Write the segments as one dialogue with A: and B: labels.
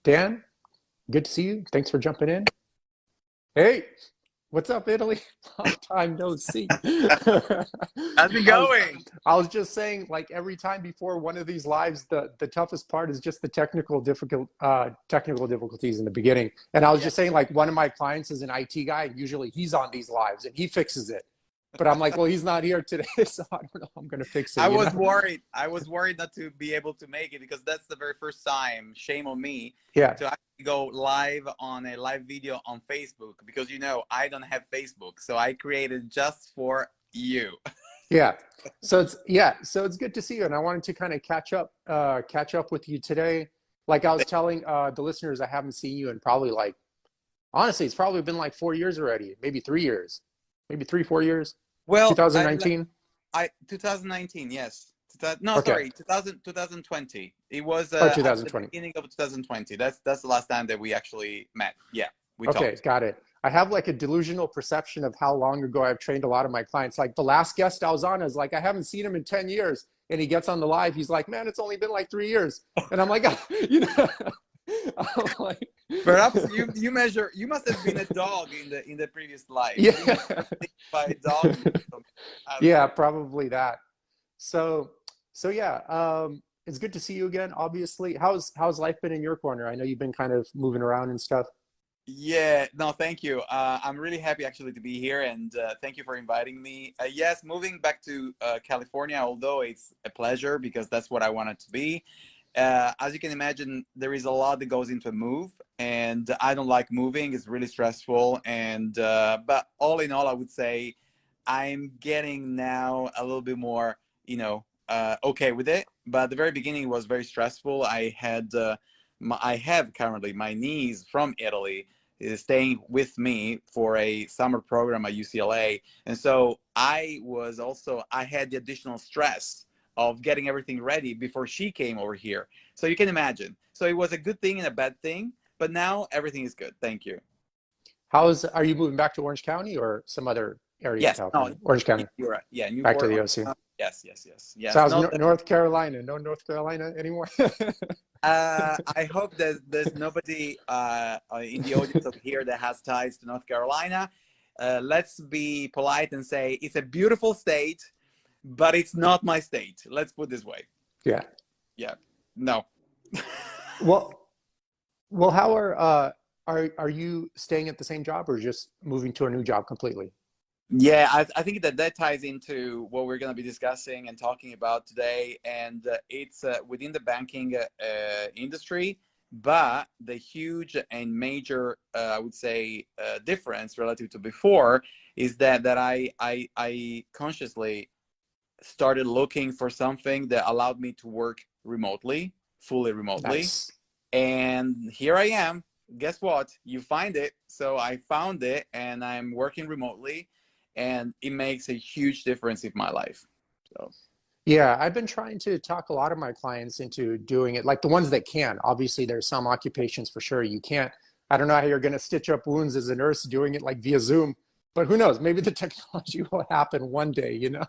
A: Dan, good to see you. Thanks for jumping in. Hey, what's up, Italy? Long time no see. I
B: How's it
A: was
B: going?
A: I was just saying, like every time before one of these lives, the toughest part is just the technical difficulties in the beginning. And I was
B: Yeah,
A: just saying, like one of my clients is an IT guy, and usually he's on these lives and he fixes it. But I'm like, well, he's not here today, so I don't know if I'm gonna fix it,
B: I
A: you
B: was
A: know?
B: worried. I was worried not to be able to make it because that's the very first time, shame on me,
A: Yeah.
B: to actually go live on a live video on Facebook because I don't have Facebook. So I created just for you.
A: Yeah. So it's good to see you. And I wanted to kind of catch up with you today. Like I was telling the listeners, I haven't seen you in probably like honestly, it's probably been like 4 years already, maybe 3 years, maybe 4 years.
B: Well,
A: 2019.
B: 2019, yes. No,
A: Okay.
B: sorry, 2020. It was
A: Oh,
B: at the
A: 2020.
B: beginning of 2020. That's the last time that we actually met. Yeah, we
A: Okay,
B: talked.
A: got it. I have like a delusional perception of how long ago I've trained a lot of my clients. Like the last guest I was on is like, I haven't seen him in 10 years. And he gets on the live. He's like, man, it's only been like 3 years. And I'm like, you know, I'm like,
B: Perhaps you must have been a dog in the previous life. You must
A: yeah,
B: have been by a dog. I don't
A: yeah,
B: know.
A: probably that. So, so yeah, it's good to see you again, obviously. How's life been in your corner? I know you've been kind of moving around and stuff.
B: Yeah, no, thank you. I'm really happy actually to be here, and thank you for inviting me. Yes, moving back to California, although it's a pleasure because that's what I want it to be. As you can imagine, there is a lot that goes into a move, and I don't like moving. It's really stressful, and but all in all, I would say I'm getting now a little bit more, okay with it. But the very beginning was very stressful. I have currently my niece from Italy is staying with me for a summer program at UCLA. And so I had the additional stress of getting everything ready before she came over here. So you can imagine. So it was a good thing and a bad thing, but now everything is good. Thank you.
A: Are you moving back to Orange County or some other area in
B: Yes, no,
A: California? Orange County,
B: you're right. Yeah,
A: back to
B: Newport.
A: the OC.
B: Yes, yes, yes,
A: So
B: yes.
A: how's
B: No,
A: North Carolina? No North Carolina anymore?
B: I hope there's nobody in the audience over here that has ties to North Carolina. Let's be polite and say it's a beautiful state, but it's not my state. Let's put it this way.
A: Yeah.
B: Yeah. No.
A: Well, how are you staying at the same job or just moving to a new job completely?
B: Yeah, I think that ties into what we're going to be discussing and talking about today. And it's within the banking industry, but the huge and major, I would say, difference relative to before is that I consciously started looking for something that allowed me to work remotely, fully remotely.
A: Nice.
B: And here I am. Guess what? You find it. So I found it and I'm working remotely and it makes a huge difference in my life. So
A: Yeah, I've been trying to talk a lot of my clients into doing it, like the ones that can. Obviously, there's some occupations for sure you can't. I don't know how you're going to stitch up wounds as a nurse doing it like via Zoom, but who knows? Maybe the technology will happen one day, you know?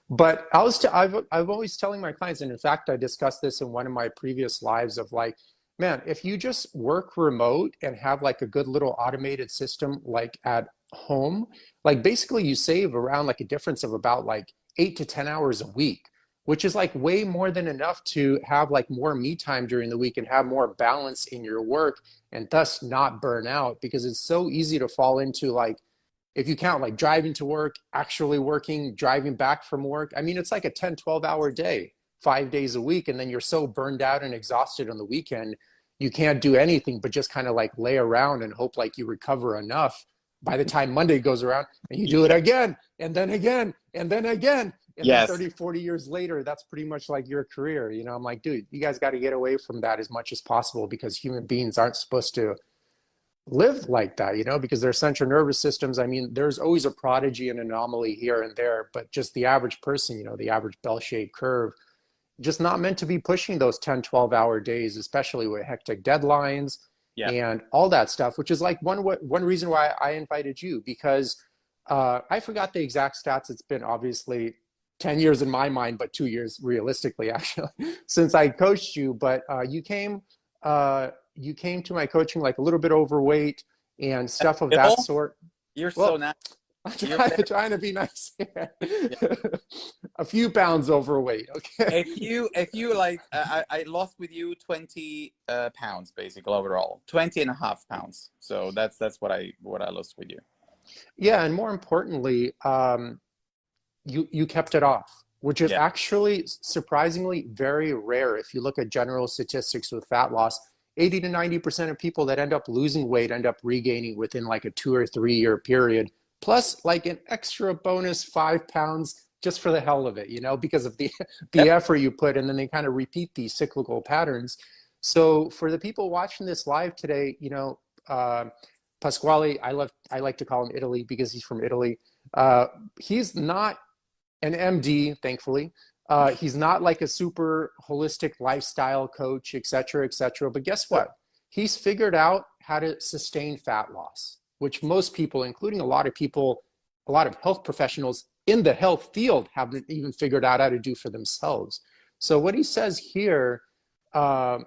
A: But I've always telling my clients, and in fact, I discussed this in one of my previous lives of like, man, if you just work remote and have like a good little automated system like at home, like basically you save around like a difference of about like 8 to 10 hours a week, which is like way more than enough to have like more me time during the week and have more balance in your work and thus not burn out because it's so easy to fall into like if you count like driving to work, actually working, driving back from work. I mean, it's like a 10, 12 hour day, 5 days a week. And then you're so burned out and exhausted on the weekend, you can't do anything but just kind of like lay around and hope like you recover enough by the time Monday goes around and you do it again and then again and then again. And then
B: yes,
A: 30, 40 years later, that's pretty much like your career. You know, I'm like, dude, you guys got to get away from that as much as possible because human beings aren't supposed to live like that, you know, because their central nervous systems, I mean, there's always a prodigy and anomaly here and there, but just the average person, you know, the average bell-shaped curve, just not meant to be pushing those 10, 12-hour days, especially with hectic deadlines
B: yeah,
A: and all that stuff, which is like one reason why I invited you because I forgot the exact stats. It's been obviously 10 years in my mind, but 2 years realistically, actually, since I coached you. But you came you came to my coaching like a little bit overweight and stuff of that
B: Bill,
A: sort.
B: you're so
A: Well,
B: nice.
A: I'm
B: You're very,
A: trying to be nice here.
B: yeah.
A: A few pounds overweight. Okay.
B: If you like, I lost with you 20 pounds basically overall, 20 and a half pounds. So that's what I lost with you.
A: Yeah, and more importantly, you kept it off, which is
B: Yeah.
A: actually surprisingly very rare. If you look at general statistics with fat loss, 80 to 90% of people that end up losing weight end up regaining within like a 2 or 3 year period, plus like an extra bonus 5 pounds just for the hell of it, because of the
B: Yep.
A: the effort you put, and then they kind of repeat these cyclical patterns. So for the people watching this live today, Pasquale, I like to call him Italy because he's from Italy. He's not an MD, thankfully. He's not like a super holistic lifestyle coach, et cetera, et cetera. But guess what? He's figured out how to sustain fat loss, which most people, including a lot of people, a lot of health professionals in the health field haven't even figured out how to do for themselves. So what he says here uh,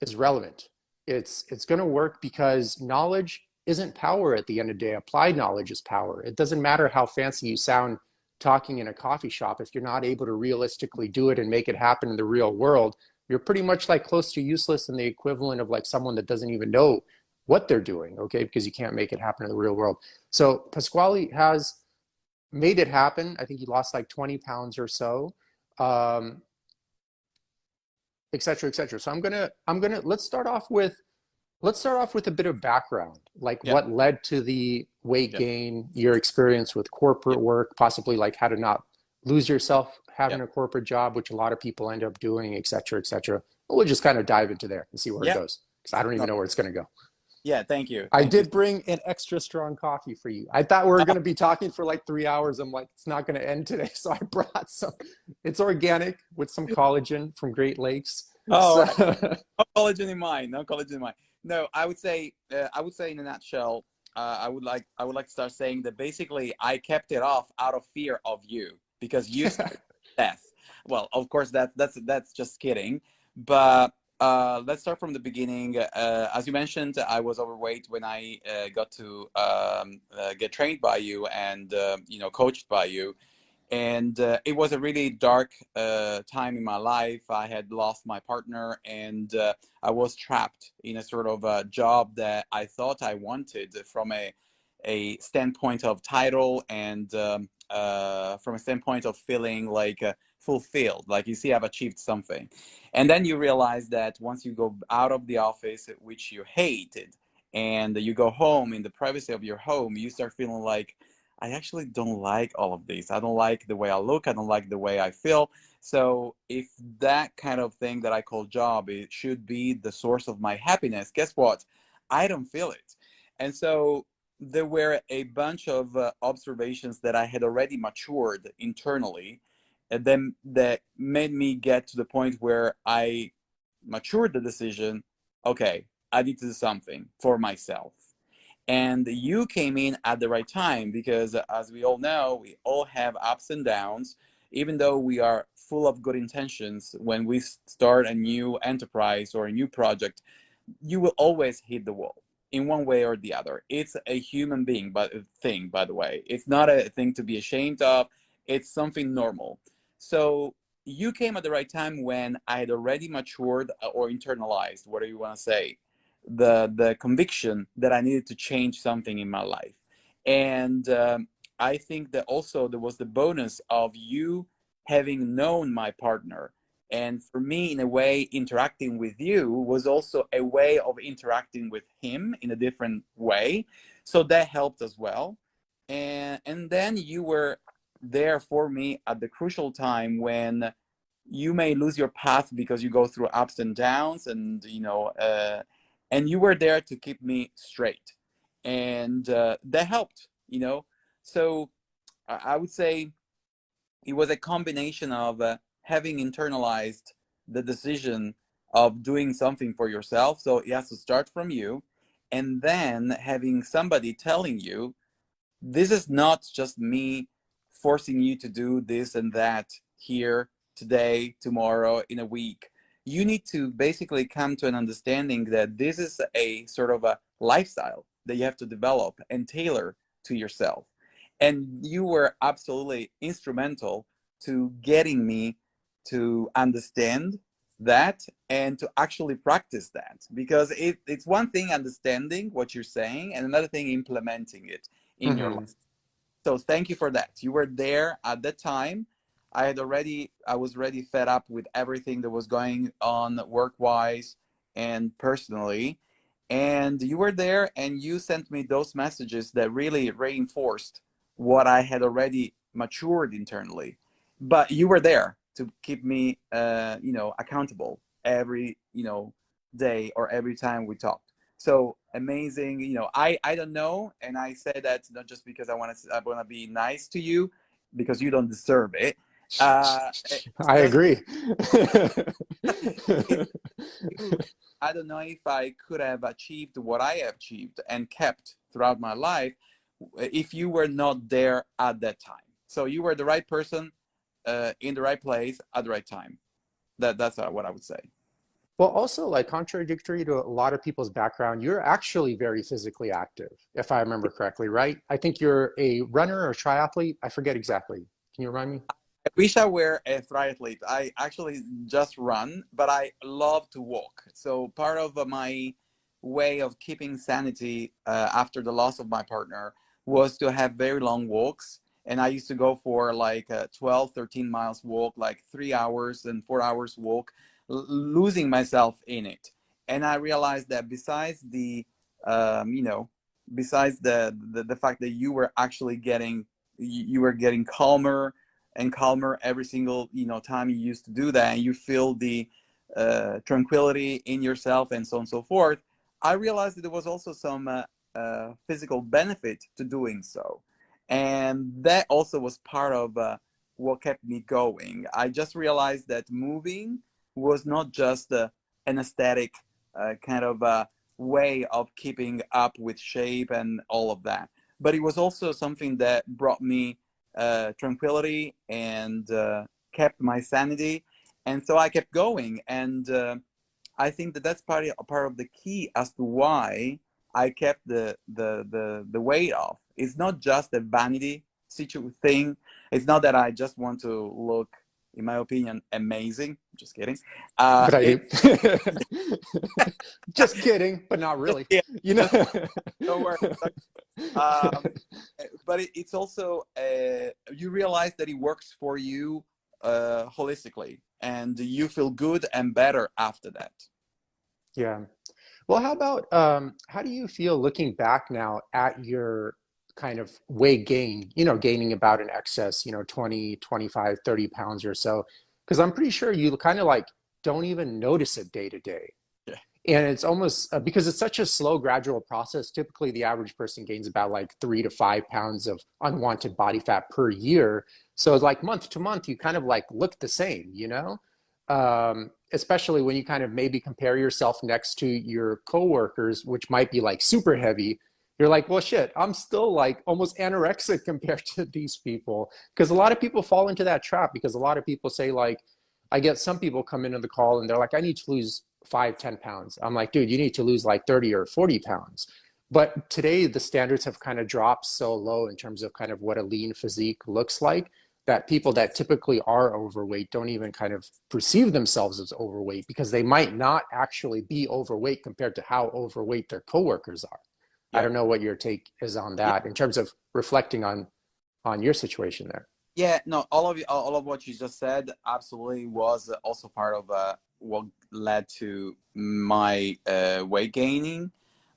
A: is relevant. It's going to work because knowledge isn't power at the end of the day. Applied knowledge is power. It doesn't matter how fancy you sound talking in a coffee shop. If you're not able to realistically do it and make it happen in the real world, you're pretty much like close to useless and the equivalent of like someone that doesn't even know what they're doing, okay? Because you can't make it happen in the real world. So Pasquale has made it happen. I think he lost like 20 pounds or so. Et cetera, et cetera. So I'm gonna let's start off with a bit of background, like
B: Yeah.
A: what led to the weight
B: Yeah.
A: gain, your experience with
B: Yeah.
A: corporate work, possibly like how to not lose yourself
B: Yeah.
A: having a corporate job, which a lot of people end up doing, et cetera, et cetera. We'll just kind of dive into there and see where it
B: Yeah.
A: goes, because I don't
B: No,
A: even know where it's going to go.
B: yeah. Thank you.
A: I
B: Thank you.
A: did bring an extra strong coffee for you. I thought we were
B: Oh,
A: going to be talking for like 3 hours. I'm like, it's not going to end today. So I brought some. It's organic with some collagen from Great Lakes.
B: all
A: So
B: right. No collagen in mind. No collagen in mind. No, I would say in a nutshell, I would like to start saying that basically I kept it off out of fear of you because you started death. Well, of course that's just kidding, but let's start from the beginning. As you mentioned, I was overweight when I got to get trained by you and coached by you. And it was a really dark time in my life. I had lost my partner, and I was trapped in a sort of job that I thought I wanted from a standpoint of title and from a standpoint of feeling like fulfilled, like you see I've achieved something. And then you realize that once you go out of the office, which you hated, and you go home in the privacy of your home, you start feeling like, I actually don't like all of this. I don't like the way I look. I don't like the way I feel. So if that kind of thing that I call job, it should be the source of my happiness, guess what? I don't feel it. And so there were a bunch of observations that I had already matured internally, and then that made me get to the point where I matured the decision, okay, I need to do something for myself. And you came in at the right time because, as we all know, we all have ups and downs. Even though we are full of good intentions, when we start a new enterprise or a new project, you will always hit the wall in one way or the other. It's a human being, but a thing, by the way. It's not a thing to be ashamed of. It's something normal. So you came at the right time when I had already matured or internalized, whatever you want to say, the conviction that I needed to change something in my life. And I think that also there was the bonus of you having known my partner. And for me, in a way, interacting with you was also a way of interacting with him in a different way. So that helped as well. And then you were there for me at the crucial time when you may lose your path because you go through ups and downs, and you were there to keep me straight, and that helped. So I would say it was a combination of having internalized the decision of doing something for yourself, so it has to start from you, and then having somebody telling you, this is not just me forcing you to do this and that here, today, tomorrow, in a week. you need to basically come to an understanding that this is a sort of a lifestyle that you have to develop and tailor to yourself. And you were absolutely instrumental to getting me to understand that and to actually practice that, because it's one thing understanding what you're saying and another thing implementing it in your
A: Hmm.
B: life. So thank you for that. You were there at that time. I was already fed up with everything that was going on work wise and personally. And you were there and you sent me those messages that really reinforced what I had already matured internally. But you were there to keep me, accountable every, day or every time we talked. So amazing. I don't know, and I say that not just because I want to be nice to you, because you don't deserve it. It's
A: I
B: just
A: agree.
B: it's I don't know if I could have achieved what I have achieved and kept throughout my life if you were not there at that time. So you were the right person, in the right place at the right time. That's what I would say.
A: Well, also, like contradictory to a lot of people's background, you're actually very physically active, if I remember correctly, right? I think you're a runner or a triathlete. I forget exactly. Can you remind me?
B: I wish I were a triathlete. I actually just run, but I love to walk. So part of my way of keeping sanity after the loss of my partner was to have very long walks. And I used to go for like a 12, 13 miles walk, like 3 hours and 4 hours walk, losing myself in it. And I realized that um, you know, besides the fact that you were getting calmer and calmer every single time you used to do that, and you feel the tranquility in yourself and so on and so forth. I realized that there was also some physical benefit to doing so, and that also was part of what kept me going. I just realized that moving was not just an aesthetic kind of way of keeping up with shape and all of that, but it was also something that brought me tranquility and kept my sanity. And so I kept going. And I think that that's part of the key as to why I kept the weight off. It's not just a vanity thing. It's not that I just want to look, in my opinion, amazing. Just kidding.
A: But I do.
B: It
A: Just kidding, but not
B: just
A: really.
B: yeah,
A: You know?
B: just don't worry. Um, but it's also you realize that it works for you holistically, and you feel good and better after that.
A: Yeah. Well, how about how do you feel looking back now at your kind of weight gain, gaining about an excess, 20, 25, 30 pounds or so? Because I'm pretty sure you kind of like don't even notice it day to day.
B: Yeah.
A: And it's almost because it's such a slow, gradual process. Typically, the average person gains about like 3 to 5 pounds of unwanted body fat per year. So, like month to month, you kind of like look the same, especially when you kind of maybe compare yourself next to your coworkers, which might be like super heavy. You're like, well, shit, I'm still like almost anorexic compared to these people. Because a lot of people fall into that trap because a lot of people say, like, I get some people come into the call and they're like, I need to lose 5, 10 pounds. I'm like, dude, you need to lose like 30 or 40 pounds. But today the standards have kind of dropped so low in terms of kind of what a lean physique looks like that people that typically are overweight don't even kind of perceive themselves as overweight because they might not actually be overweight compared to how overweight their coworkers are. I
B: Yeah.
A: don't know what your take is on
B: Yeah.
A: that in terms of reflecting on your situation there.
B: Yeah, no, all of what you just said absolutely was also part of what led to my weight gaining.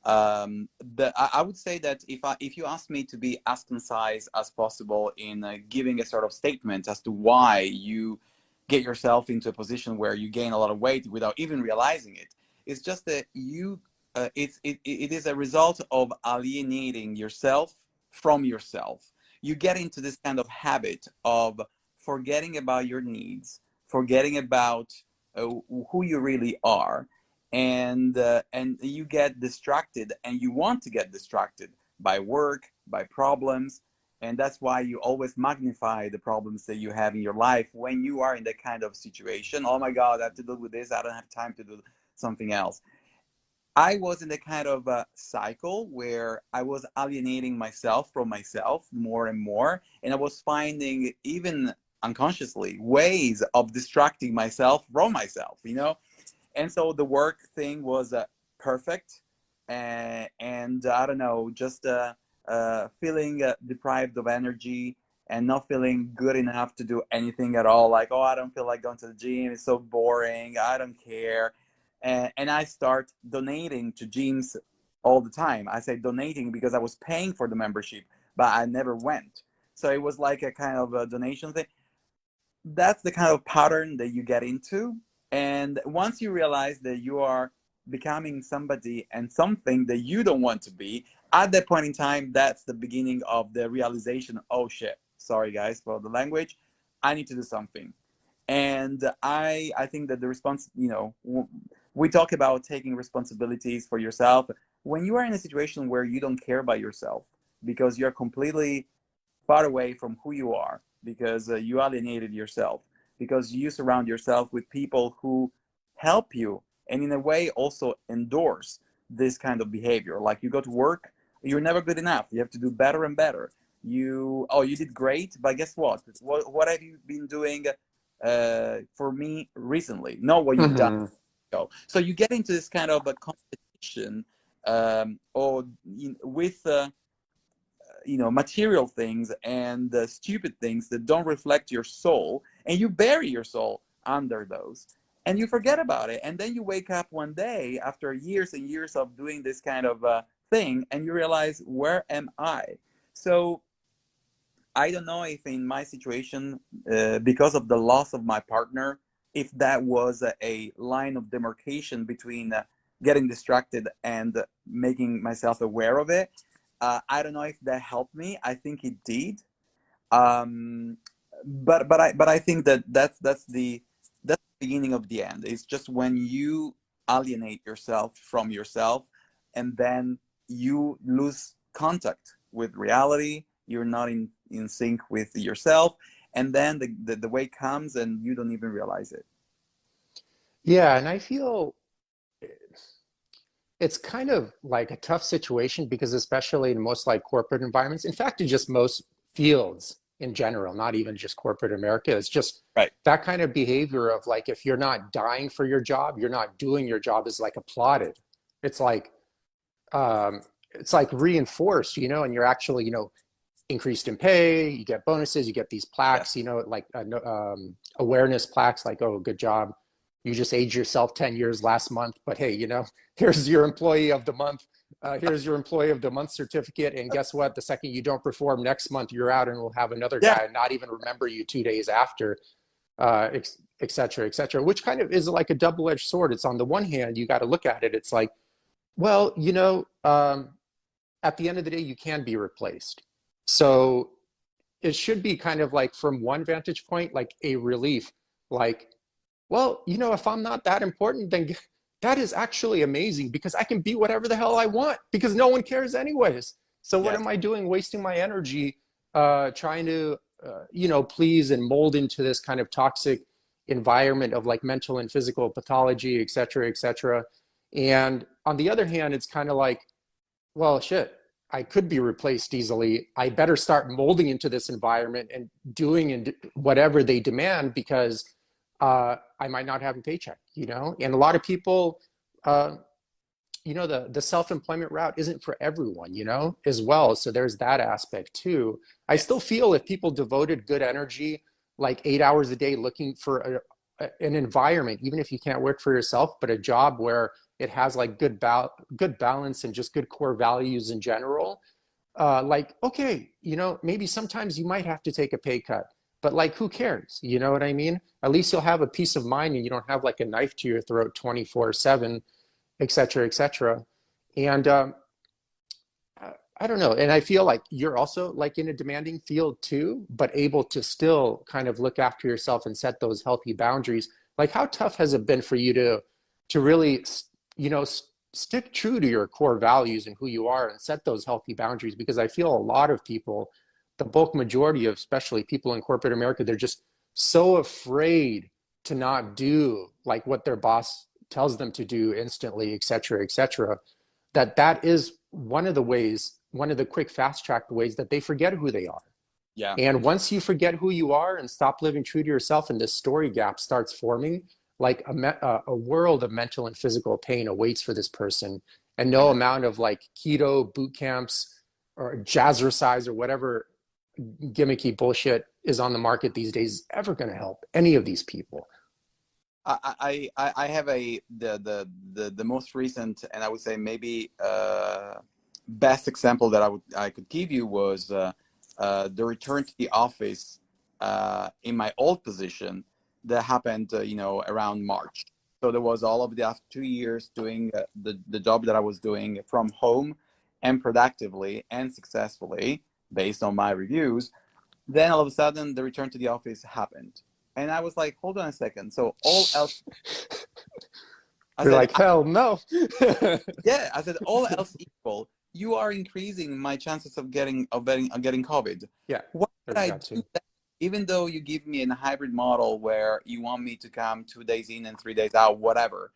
B: I would say that if you ask me to be as concise as possible in giving a sort of statement as to why you get yourself into a position where you gain a lot of weight without even realizing it, it's just that it is a result of alienating yourself from yourself. You get into this kind of habit of forgetting about your needs, forgetting about who you really are, and you get distracted, and you want to get distracted by work, by problems, And that's why you always magnify the problems that you have in your life when you are in that kind of situation. Oh my God, I have to deal with this. I don't have time to do something else. I was in a kind of a cycle where I was alienating myself from myself more and more. And I was finding, even unconsciously, ways of distracting myself from myself, you know? And so the work thing was perfect. And I don't know, just feeling deprived of energy and not feeling good enough to do anything at all. Like, oh, I don't feel like going to the gym. It's so boring. I don't care. And I start donating to gyms all the time. I say donating because I was paying for the membership, but I never went. So it was like a kind of a donation thing. That's the kind of pattern that you get into. And once you realize that you are becoming somebody and something that you don't want to be, at that point in time, that's the beginning of the realization, oh shit, sorry guys for the language, I need to do something. And I think that the response, you know, we talk about taking responsibilities for yourself. When you are in a situation where you don't care about yourself because you're completely far away from who you are, because you alienated yourself, because you surround yourself with people who help you and in a way also endorse this kind of behavior. Like you go to work, you're never good enough. You have to do better and better. You did great, but guess what have you been doing for me recently? Not what you've done.
A: Hmm.
B: So you get into this kind of a competition, or with material things and stupid things that don't reflect your soul, and you bury your soul under those, and you forget about it. And then you wake up one day after years and years of doing this kind of thing, and you realize, where am I? So I don't know if in my situation, because of the loss of my partner, if that was a line of demarcation between getting distracted and making myself aware of it. I don't know if that helped me. I think it did. Um, but I think that that's the beginning of the end. It's just when you alienate yourself from yourself, and then you lose contact with reality. You're not in sync with yourself, and then the way comes and you don't even realize it.
A: Yeah, and I feel it's kind of like a tough situation because especially in most like corporate environments, in fact, in just most fields in general, not even just corporate America, it's just
B: Right.
A: that kind of behavior of like if you're not dying for your job, you're not doing your job is like applauded. It's like um, it's like reinforced, and you're actually, increased in pay, you get bonuses, you get these plaques,
B: Yes.
A: like awareness plaques, like, oh, good job. You just aged yourself 10 years last month, but hey, here's your employee of the month. Here's your employee of the month certificate. And guess what? The second you don't perform next month, you're out and we'll have another
B: Yeah.
A: guy not even remember you 2 days after, et cetera, et cetera, which kind of is like a double-edged sword. It's on the one hand, you got to look at it. It's like, well, at the end of the day, you can be replaced. So it should be kind of like from one vantage point, like a relief, like, well, if I'm not that important, then that is actually amazing because I can be whatever the hell I want because no one cares anyways. So what
B: Yes.
A: am I doing wasting my energy trying to, please and mold into this kind of toxic environment of like mental and physical pathology, et cetera, et cetera. And on the other hand, it's kind of like, well, shit, I could be replaced easily. I better start molding into this environment and doing whatever they demand because I might not have a paycheck, And a lot of people, uh, the self-employment route isn't for everyone, as well. So there's that aspect too. I still
B: Yes.
A: feel if people devoted good energy, like 8 hours a day looking for an environment, even if you can't work for yourself, but a job where it has like good balance and just good core values in general, like, okay, maybe sometimes you might have to take a pay cut, but like, who cares? You know what I mean? At least you'll have a peace of mind and you don't have like a knife to your throat 24/7, et cetera, et cetera. And I don't know. And I feel like you're also like in a demanding field too, but able to still kind of look after yourself and set those healthy boundaries. Like, how tough has it been for you to really, stick true to your core values and who you are and set those healthy boundaries? Because I feel a lot of people the bulk majority of especially people in corporate America, they're just so afraid to not do like what their boss tells them to do instantly, et cetera, that that is one of the ways, one of the quick fast track ways that they forget who they are.
B: Yeah.
A: And once you forget who you are and stop living true to yourself, and this story gap starts forming, like a world of mental and physical pain awaits for this person. And no
B: Agree.
A: amount of like keto boot camps or jazzercise or whatever gimmicky bullshit is on the market these days is ever going to help any of these people.
B: I have the most recent, and I would say maybe best example that I could give you was the return to the office in my old position that happened around March. So there was all of the after 2 years doing the job that I was doing from home and productively and successfully based on my reviews. Then all of a sudden the return to the office happened. And I was like, hold on a second. So all else, I
A: You're
B: said,
A: like, hell no.
B: yeah, I said, all else equal, you are increasing my chances of getting COVID.
A: Yeah,
B: Why would
A: there's
B: I
A: that
B: do
A: too.
B: that? Even though you give me a hybrid model where you want me to come 2 days in and 3 days out, whatever.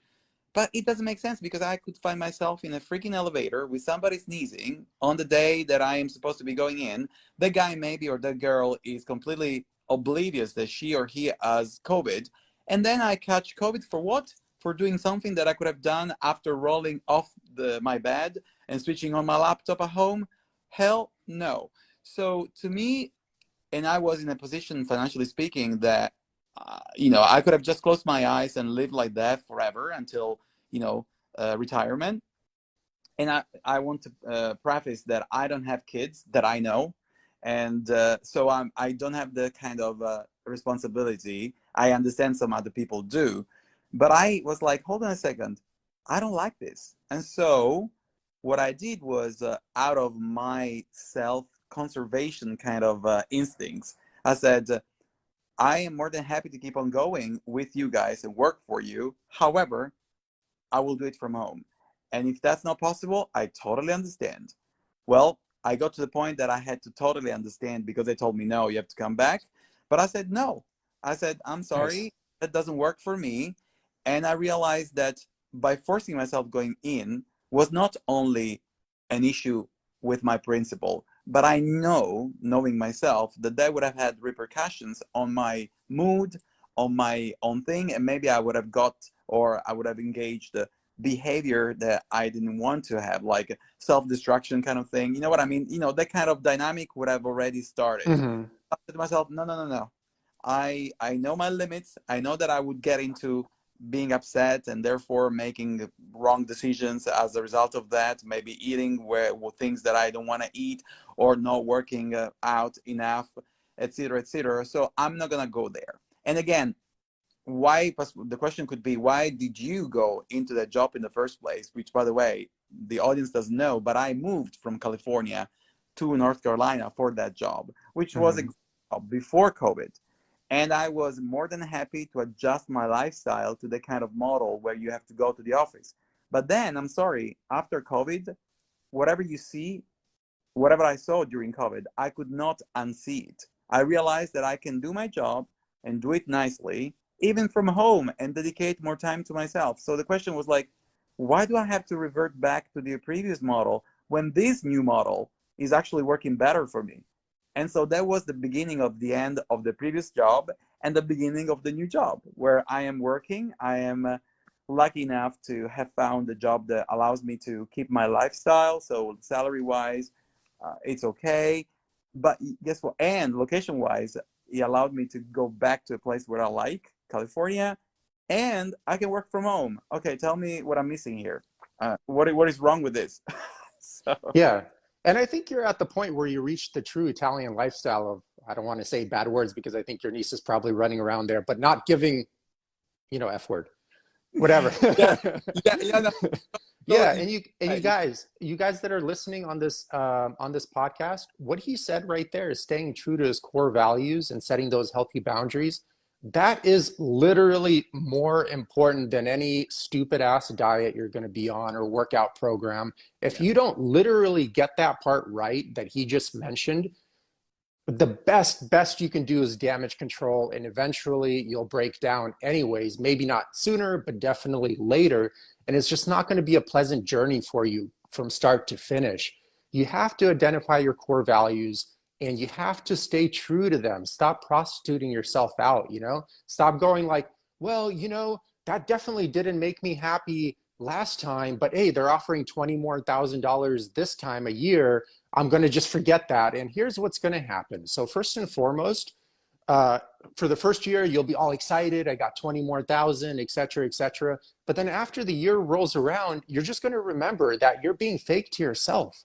B: But it doesn't make sense because I could find myself in a freaking elevator with somebody sneezing on the day that I am supposed to be going in. The guy maybe or the girl is completely oblivious that she or he has COVID. And then I catch COVID for what? For doing something that I could have done after rolling off my bed and switching on my laptop at home? Hell no. So to me, and I was in a position, financially speaking, that I could have just closed my eyes and lived like that forever until retirement. And I want to preface that I don't have kids that I know, and so I don't have the kind of responsibility. I understand some other people do, but I was like, hold on a second, I don't like this. And so what I did was, out of my self-conservation kind of instincts, I said, I am more than happy to keep on going with you guys and work for you. However, I will do it from home. And if that's not possible, I totally understand. Well, I got to the point that I had to totally understand because they told me, no, you have to come back. But I said, no. I said, I'm
A: Nice.
B: sorry, that doesn't work for me. And I realized that by forcing myself going in was not only an issue with my principal, but I know, knowing myself, that that would have had repercussions on my mood, on my own thing, and maybe I would have got, or I would have engaged behavior that I didn't want to have, like self-destruction kind of thing. You know what I mean? That kind of dynamic would have already started.
A: Mm-hmm.
B: I said to myself, no, no, no, no. I know my limits. I know that I would get into being upset and therefore making wrong decisions as a result of that, maybe eating things that I don't want to eat, or not working out enough, etc., etc. So I'm not gonna go there. And again, why, the question could be, why did you go into that job in the first place? Which, by the way, the audience doesn't know, but I moved from California to North Carolina for that job, which was
A: Mm-hmm.
B: before COVID. And I was more than happy to adjust my lifestyle to the kind of model where you have to go to the office. But then, I'm sorry, after COVID, whatever you see, whatever I saw during COVID, I could not unsee it. I realized that I can do my job and do it nicely, even from home, and dedicate more time to myself. So the question was like, why do I have to revert back to the previous model when this new model is actually working better for me? And so that was the beginning of the end of the previous job and the beginning of the new job where I am working. I am lucky enough to have found a job that allows me to keep my lifestyle. So salary wise, it's okay. But guess what? And location wise, it allowed me to go back to a place where I like, California, and I can work from home. Okay, tell me what I'm missing here. What is wrong with this? So
A: Yeah. And I think you're at the point where you reach the true Italian lifestyle of, I don't want to say bad words because I think your niece is probably running around there, but not giving, F word, whatever.
B: yeah, yeah, no,
A: Yeah.
B: totally.
A: And you guys that are listening on this podcast, what he said right there is staying true to his core values and setting those healthy boundaries. That is literally more important than any stupid ass diet you're going to be on or workout program. If
B: Yeah,
A: you don't literally get that part right that he just mentioned, the best you can do is damage control, and eventually you'll break down anyways, maybe not sooner, but definitely later. And it's just not going to be a pleasant journey for you from start to finish. You have to identify your core values and you have to stay true to them. Stop prostituting yourself out, you know? Stop going like, well, you know, that definitely didn't make me happy last time, but hey, they're offering 20 more $1,000 this time a year. I'm going to just forget that. And here's what's going to happen. So first and foremost, uh, for the first year, you'll be all excited. I got 20 more thousand, et cetera, et cetera. But then after the year rolls around, you're just going to remember that you're being fake to yourself.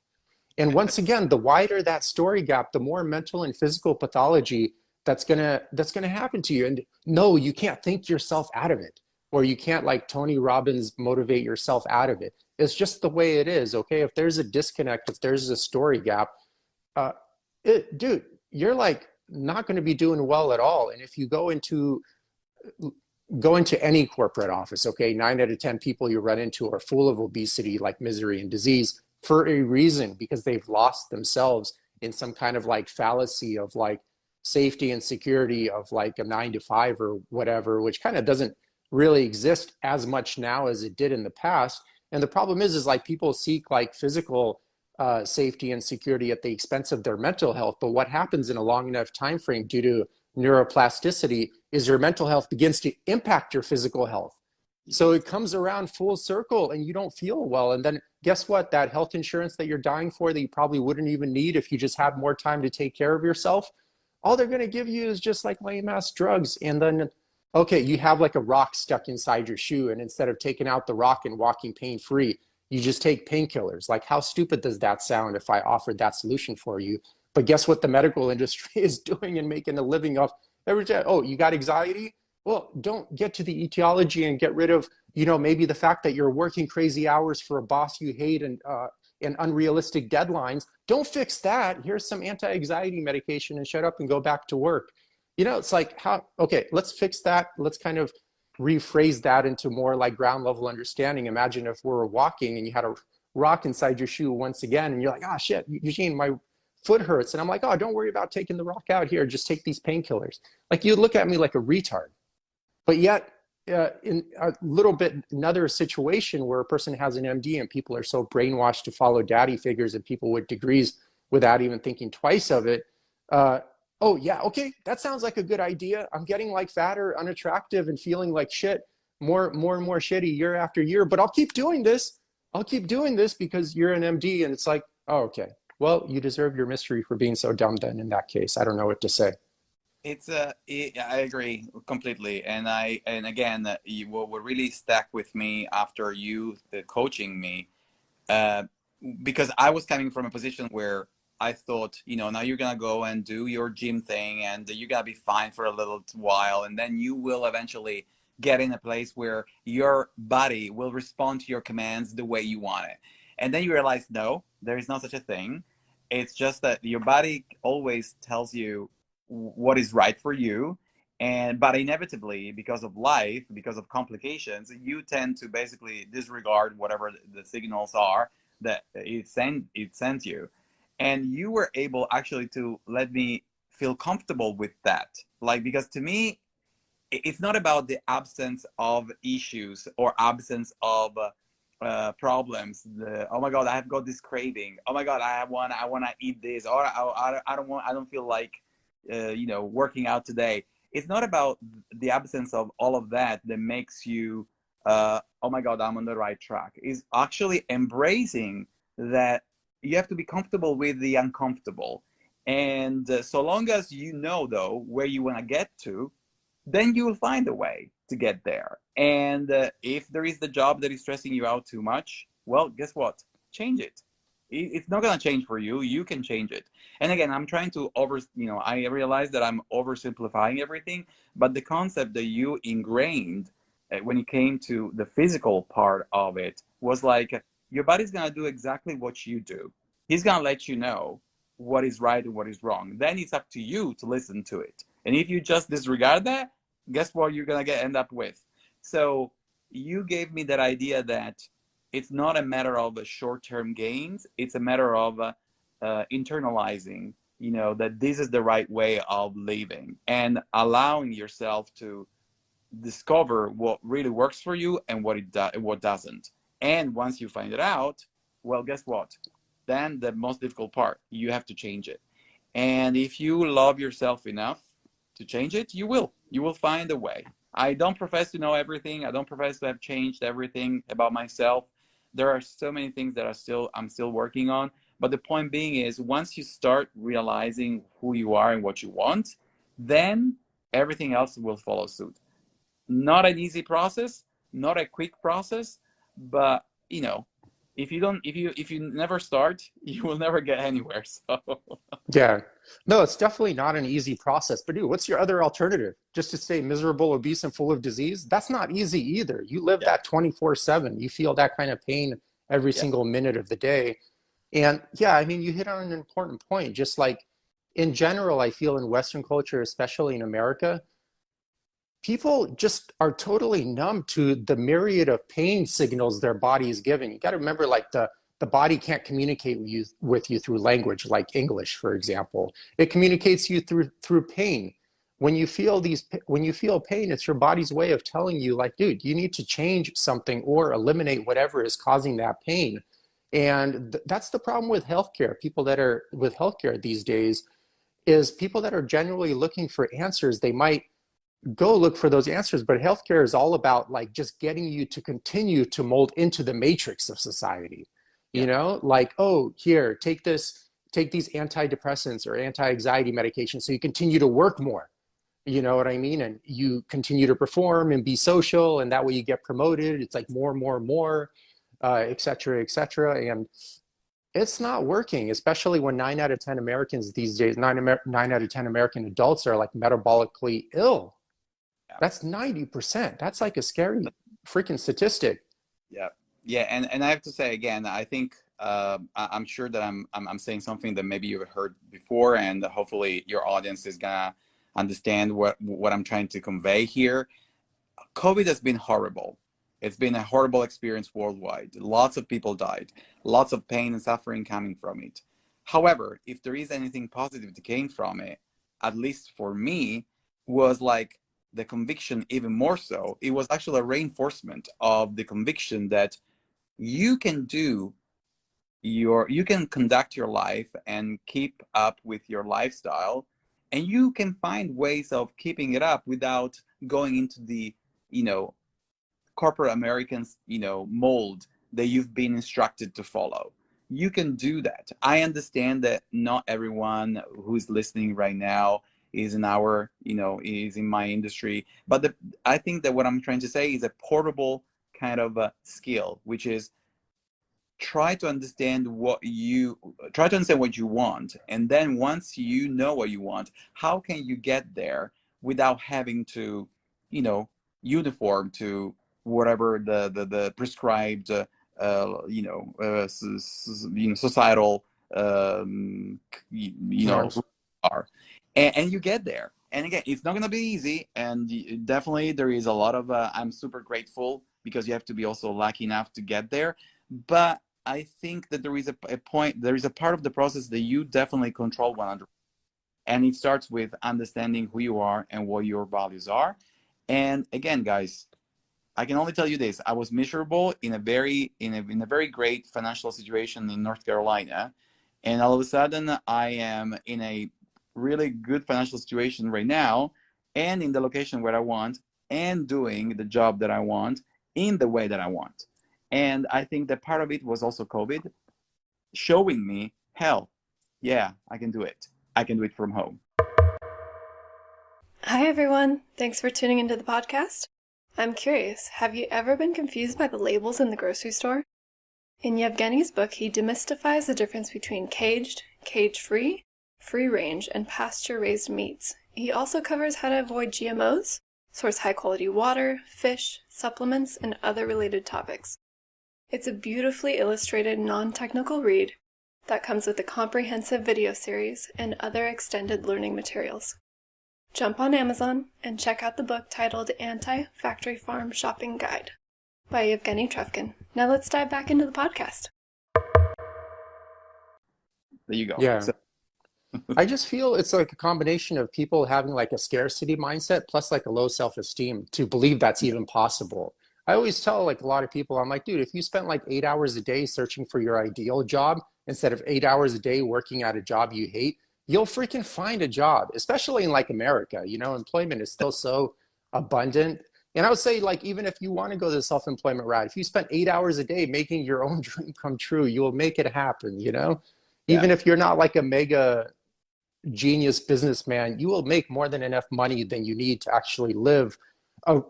A: And once again, the wider that story gap, the more mental and physical pathology that's gonna happen to you. And no, you can't think yourself out of it, or you can't like Tony Robbins motivate yourself out of it. It's just the way it is. Okay, if there's a disconnect, if there's a story gap, uh, dude, you're like not going to be doing well at all. And if you go into any corporate office, okay, 9 out of 10 people you run into are full of obesity, like misery and disease for a reason, because they've lost themselves in some kind of like fallacy of like safety and security of like a 9 to 5 or whatever, which kind of doesn't really exist as much now as it did in the past. And the problem is like people seek like physical safety and security at the expense of their mental health. But what happens in a long enough time frame due to neuroplasticity is your mental health begins to impact your physical health. So it comes around full circle and you don't feel well. And then guess what? That health insurance that you're dying for that you probably wouldn't even need if you just had more time to take care of yourself, all they're going to give you is just like lame ass drugs. And then, okay, you have like a rock stuck inside your shoe. And instead of taking out the rock and walking pain free, you just take painkillers. Like, how stupid does that sound if I offered that solution for you? But guess what the medical industry is doing and making a living off every day? Oh, you got anxiety? Well, don't get to the etiology and get rid of, you know, maybe the fact that you're working crazy hours for a boss you hate and unrealistic deadlines. Don't fix that. Here's some anti-anxiety medication and shut up and go back to work. You know, it's like, how, okay, let's fix that. Let's kind of rephrase that into more like ground level understanding. Imagine if we were walking and you had a rock inside your shoe once again, and you're like, ah, shit, Eugene, my foot hurts. And I'm like, oh, don't worry about taking the rock out here. Just take these painkillers. Like, you look at me like a retard. But yet, in a little bit another situation where a person has an MD and people are so brainwashed to follow daddy figures and people with degrees without even thinking twice of it. Oh yeah, okay, that sounds like a good idea. I'm getting like fatter, unattractive, and feeling like shit, more and more shitty year after year. But I'll keep doing this. I'll keep doing this because you're an MD, and it's like, oh, okay. Well, you deserve your mystery for being so dumb. Then in that case, I don't know what to say.
B: I agree completely, and again, what really stuck with me after you coaching me, uh, because I was coming from a position where I thought, you know, now you're gonna go and do your gym thing, and you're gonna be fine for a little while, and then you will eventually get in a place where your body will respond to your commands the way you want it, and then you realize, no, there is no such a thing. It's just that your body always tells you what is right for you, and but inevitably, because of life, because of complications, you tend to basically disregard whatever the signals are that it sends you. And you were able actually to let me feel comfortable with that, like, because to me it's not about the absence of issues or absence of problems. Oh my god, I have got this craving. Oh my god, I want to eat this, or I don't feel like working out today. It's not about the absence of all of that that makes you, oh my God, I'm on the right track. Is actually embracing that you have to be comfortable with the uncomfortable. And so long as you know, though, where you want to get to, then you will find a way to get there. And if there is the job that is stressing you out too much, well, guess what? Change it. It's not going to change for you. You can change it. And again, I'm trying to I realize that I'm oversimplifying everything, but the concept that you ingrained when it came to the physical part of it was like, your body's going to do exactly what you do. He's going to let you know what is right and what is wrong. Then it's up to you to listen to it. And if you just disregard that, guess what you're going to end up with? So you gave me that idea that it's not a matter of short-term gains. It's a matter of internalizing that this is the right way of living, and allowing yourself to discover what really works for you and what doesn't. And once you find it out, well, guess what? Then the most difficult part, you have to change it. And if you love yourself enough to change it, you will find a way. I don't profess to know everything. I don't profess to have changed everything about myself. There are so many things that I'm still working on. But the point being is, once you start realizing who you are and what you want, then everything else will follow suit. Not an easy process, not a quick process, but if you never start, you will never get anywhere. So
A: Yeah. No, it's definitely not an easy process. But dude, what's your other alternative? Just to stay miserable, obese, and full of disease? That's not easy either. You live
B: yeah,
A: that 24/7. You feel that kind of pain every
B: yeah,
A: single minute of the day. And yeah, I mean, you hit on an important point. Just like in general, I feel in Western culture, especially in America, people just are totally numb to the myriad of pain signals their body is giving. You got to remember, like the body can't communicate with you through language, like English, for example. It communicates you through pain. When you feel pain, it's your body's way of telling you, like, dude, you need to change something or eliminate whatever is causing that pain. And that's the problem with healthcare. People that are with healthcare these days is people that are generally looking for answers. They might go look for those answers, but healthcare is all about like just getting you to continue to mold into the matrix of society.
B: yeah,
A: Like, oh, here, take these antidepressants or anti-anxiety medications so you continue to work more. You know what I mean? And you continue to perform and be social, and that way you get promoted. It's like more, more, more, et cetera, et cetera. And it's not working, especially when 9 out of 10 Americans these days, 9 out of 10 American adults are like metabolically ill.
B: yeah.
A: That's 90%. That's like a scary freaking statistic.
B: Yeah, yeah, and I have to say again, I think I'm sure that I'm saying something that maybe you've heard before, and hopefully your audience is gonna understand what I'm trying to convey here. COVID has been horrible. It's been a horrible experience worldwide. Lots of people died, lots of pain and suffering coming from it. However, if there is anything positive that came from it, at least for me, was like the conviction, even more so. It was actually a reinforcement of the conviction that you can you can conduct your life and keep up with your lifestyle, and you can find ways of keeping it up without going into the you know corporate Americans mold that you've been instructed to follow. You can do that. I understand that not everyone who's listening right now is in is in my industry, but I think that what I'm trying to say is a portable kind of a skill, which is try to understand what you want, and then once you know what you want, how can you get there without having to uniform to whatever the prescribed societal
A: Norms.
B: are, and you get there. And again, it's not going to be easy, and definitely there is a lot of I'm super grateful, because you have to be also lucky enough to get there. But I think that there is a point, there is a part of the process that you definitely control 100%. And it starts with understanding who you are and what your values are. And again, guys, I can only tell you this: I was miserable in a very great financial situation in North Carolina, and all of a sudden I am in a really good financial situation right now, and in the location where I want, and doing the job that I want in the way that I want. And I think that part of it was also COVID showing me, hell, yeah, I can do it. I can do it from home.
C: Hi, everyone. Thanks for tuning into the podcast. I'm curious, have you ever been confused by the labels in the grocery store? In Yevgeny's book, he demystifies the difference between caged, cage-free, free-range, and pasture-raised meats. He also covers how to avoid GMOs, source high-quality water, fish, supplements, and other related topics. It's a beautifully illustrated, non-technical read that comes with a comprehensive video series and other extended learning materials. Jump on Amazon and check out the book titled Anti-Factory Farm Shopping Guide by Eugene Trufkin. Now let's dive back into the podcast.
B: There you go.
A: Yeah.
B: So,
A: I just feel it's like a combination of people having like a scarcity mindset plus like a low self-esteem to believe that's even possible. I always tell like a lot of people, I'm like, dude, if you spent like 8 hours a day searching for your ideal job instead of 8 hours a day working at a job you hate, you'll freaking find a job, especially in like America. You know, employment is still so abundant. And I would say, like, even if you want to go the self-employment route, if you spent 8 hours a day making your own dream come true, you will make it happen, you know?
B: Yeah.
A: Even if you're not like a mega genius businessman, you will make more than enough money than you need to actually live a,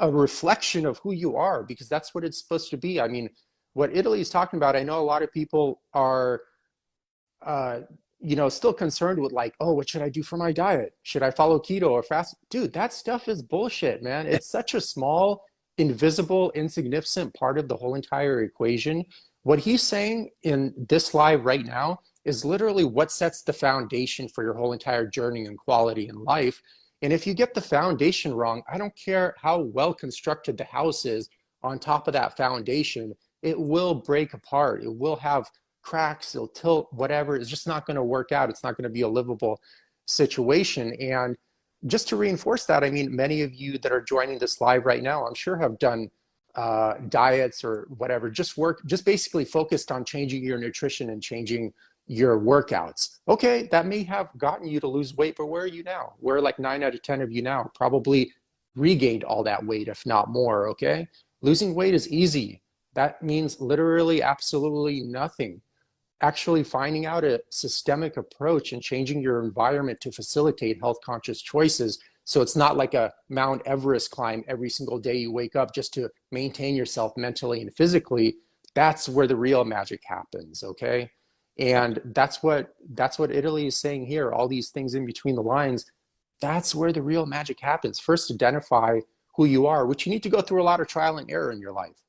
A: a reflection of who you are, because that's what it's supposed to be. I mean, what Italy is talking about, I know a lot of people are, uh, still concerned with like, oh, what should I do for my diet? Should I follow keto or fast? Dude, that stuff is bullshit, man. It's such a small, invisible, insignificant part of the whole entire equation. What he's saying in this live right now is literally what sets the foundation for your whole entire journey and quality in life. And if you get the foundation wrong, I don't care how well constructed the house is on top of that foundation, it will break apart. It will have cracks, it'll tilt, whatever. It's just not going to work out. It's not going to be a livable situation. And just to reinforce that, I mean, many of you that are joining this live right now, I'm sure have done diets or whatever, just basically focused on changing your nutrition and changing your workouts. Okay, that may have gotten you to lose weight, but where are you now? Where like 9 out of 10 of you now probably regained all that weight, if not more. Okay, losing weight is easy. That means literally absolutely nothing. Actually finding out a systemic approach and changing your environment to facilitate health conscious choices, so it's not like a Mount Everest climb every single day you wake up just to maintain yourself mentally and physically. That's where the real magic happens. Okay, and that's what Italy is saying here, all these things in between the lines. That's where the real magic happens. First, identify who you are, which you need to go through a lot of trial and error in your life.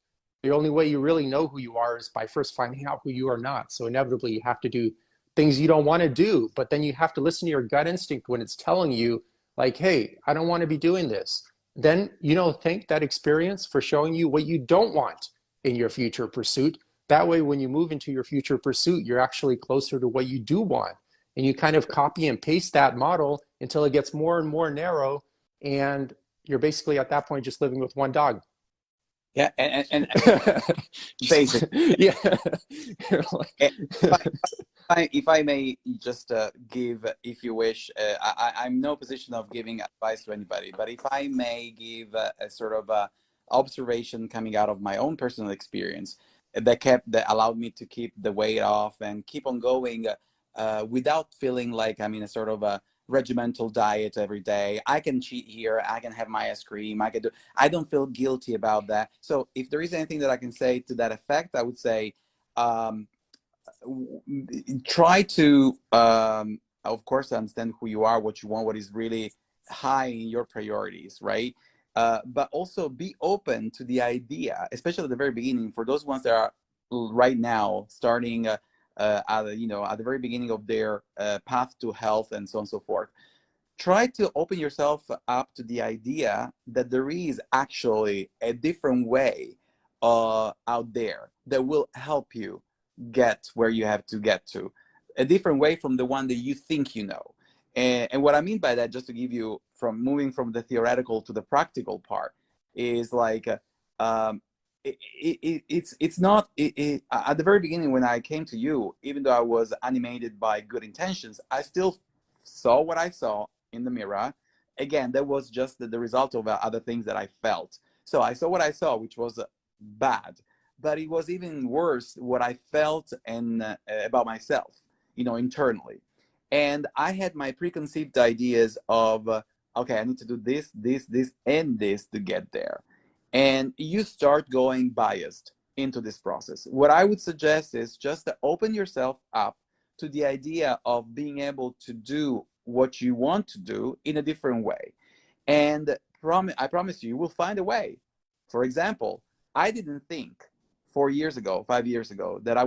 A: The only way you really know who you are is by first finding out who you are not. So inevitably you have to do things you don't want to do, but then you have to listen to your gut instinct when it's telling you like, hey, I don't want to be doing this. Then, thank that experience for showing you what you don't want in your future pursuit. That way, when you move into your future pursuit, you're actually closer to what you do want. And you kind of copy and paste that model until it gets more and more narrow. And you're basically at that point just living with one dog.
B: Yeah, and basically,
A: Yeah.
B: if I may just give, if you wish, I'm in no position of giving advice to anybody, but if I may give a sort of observation coming out of my own personal experience that allowed me to keep the weight off and keep on going without feeling like I'm in a sort of a regimental diet every day. I can cheat here. I can have my ice cream. I don't feel guilty about that. So if there is anything that I can say to that effect, I would say, try to, of course, understand who you are, what you want, what is really high in your priorities, right? But also be open to the idea, especially at the very beginning, for those ones that are right now starting at the very beginning of their path to health and so on and so forth. Try to open yourself up to the idea that there is actually a different way out there that will help you get where you have to get to, a different way from the one that you think you know. And what I mean by that, just to give you, from moving from the theoretical to the practical part, is like it's not at the very beginning when I came to you, even though I was animated by good intentions, I still saw what I saw in the mirror. Again, that was just the result of other things that I felt. So I saw what I saw, which was bad, but it was even worse what I felt and about myself, internally. And I had my preconceived ideas of okay, I need to do this, and this to get there. And you start going biased into this process. What I would suggest is just to open yourself up to the idea of being able to do what you want to do in a different way. And I promise you, you will find a way. For example, I didn't think 4 years ago, 5 years ago, that I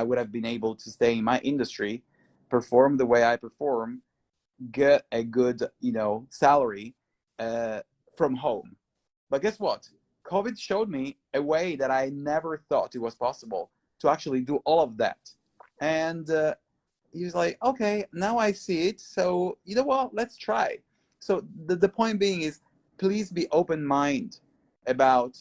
B: would have been able to stay in my industry, perform the way I perform, get a good, salary from home. But guess what? COVID showed me a way that I never thought it was possible to actually do all of that. And He's like, okay, now I see it. So you know what? Let's try. So the point being is, please be open-minded about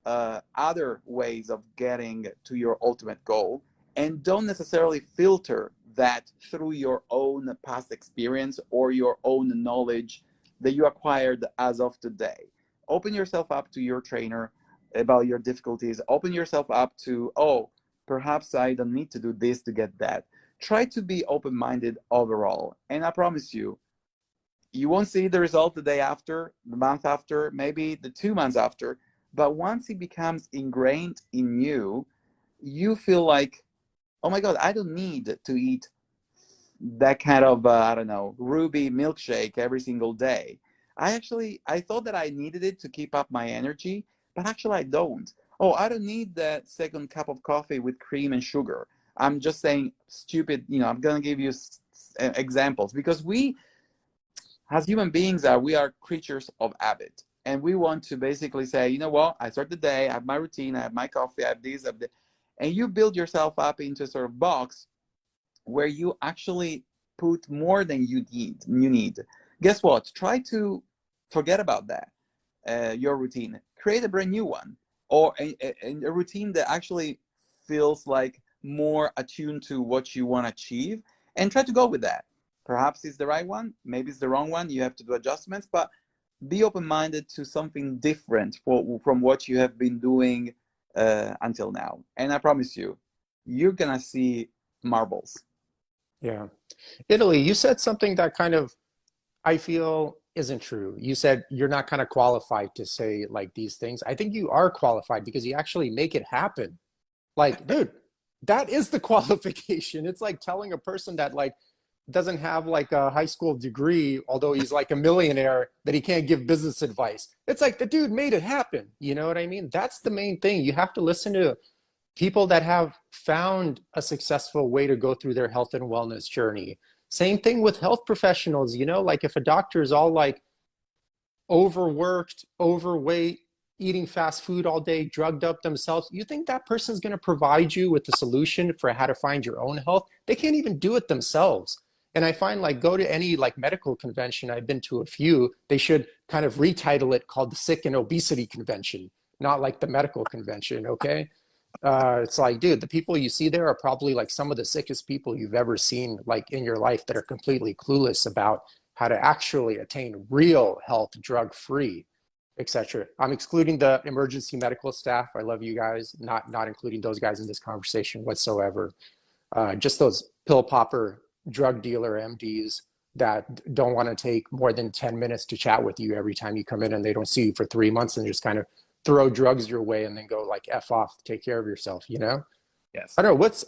B: other ways of getting to your ultimate goal, and don't necessarily filter that through your own past experience or your own knowledge that you acquired as of today. Open yourself up to your trainer about your difficulties. Open yourself up to, oh, perhaps I don't need to do this to get that. Try to be open-minded overall. And I promise you, you won't see the result the day after, the month after, maybe the 2 months after. But once it becomes ingrained in you, you feel like, oh my God, I don't need to eat that kind of, I don't know, ruby milkshake every single day. I thought that I needed it to keep up my energy, but actually I don't. Oh, I don't need that second cup of coffee with cream and sugar. I'm just saying stupid, I'm going to give you examples, because we, as human beings, we are creatures of habit. And we want to basically say, you know what, I start the day, I have my routine, I have my coffee, I have this, I have that. And you build yourself up into a sort of box where you actually put more than you need. Guess what? Try to forget about that, your routine. Create a brand new one, or a routine that actually feels like more attuned to what you want to achieve, and try to go with that. Perhaps it's the right one, maybe it's the wrong one. You have to do adjustments, but be open-minded to something different from what you have been doing until now. And I promise you, you're gonna see marbles.
A: Yeah. Italy, you said something that kind of I feel isn't true. You said you're not kind of qualified to say like these things. I think you are qualified because you actually make it happen. Like, dude, that is the qualification. It's like telling a person that like doesn't have like a high school degree, although he's like a millionaire, that he can't give business advice. It's like the dude made it happen. You know what I mean? That's the main thing. You have to listen to people that have found a successful way to go through their health and wellness journey. Same thing with health professionals, like if a doctor is all like overworked, overweight, eating fast food all day, drugged up themselves, you think that person's going to provide you with the solution for how to find your own health? They can't even do it themselves. And I find like go to any like medical convention, I've been to a few, they should kind of retitle it called the Sick and Obesity Convention, not like the medical convention, okay? It's like, dude, the people you see there are probably like some of the sickest people you've ever seen like in your life that are completely clueless about how to actually attain real health, drug-free, etc. I'm excluding the emergency medical staff. I love you guys, not including those guys in this conversation whatsoever. Just those pill popper drug dealer MDs that don't want to take more than 10 minutes to chat with you every time you come in, and they don't see you for 3 months and just kind of throw drugs your way and then go like F off, take care of yourself.
B: Yes.
A: I don't know what's